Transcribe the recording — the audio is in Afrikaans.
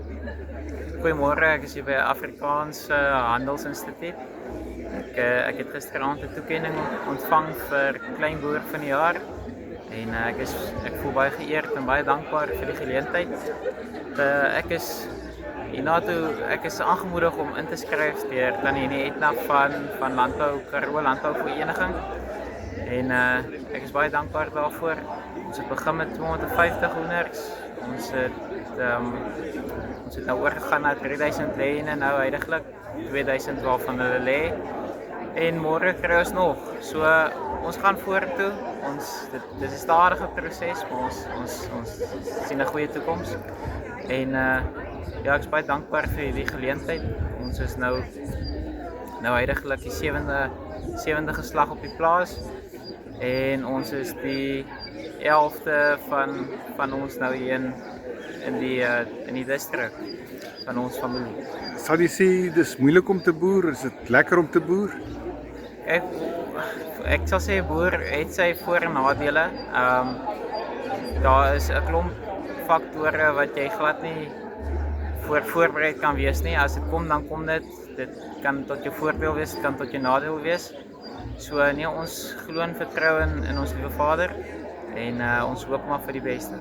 Goeiemôre, ek is hier by Afrikaans Handelsinstituut. Ek het gisteraand 'n toekenning ontvang vir Kleinboer van die jaar en ek voel baie geëerd en baie dankbaar vir die geleentheid. Ek is aangemoedig om in te skryf deur Tannie Etna van Landbou Karoo Landbou Vereniging en ek is baie dankbaar daarvoor. Ons het begin met 250 hoenders. Ons het nou oorgegaan na 3000 lêne nou huidigelik, 2000 waarvan hulle lê. En môre kry ons nog. So ons gaan vorentoe. Dit is 'n stadige proses, maar ons sien 'n goeie toekoms. En ja, ek is baie dankbaar vir hierdie geleentheid. Ons is nou huidigelik die sewende geslag op die plaas. En ons is die 11de van ons nou hier in die distrik van ons familie. Sal jy sê dis moeilik om te boer? Is dit lekker om te boer? Ek sal sê boer het sy voor- en nadele. Daar is 'n klomp faktore wat jy glad nie voorbereid kan wees nie. As dit kom, dan kom dit. Dit kan tot jou voordeel wees, dit kan tot jou nadeel wees. So nee, ons glo en vertrou in ons liewe Vader en ons hoop maar vir die beste.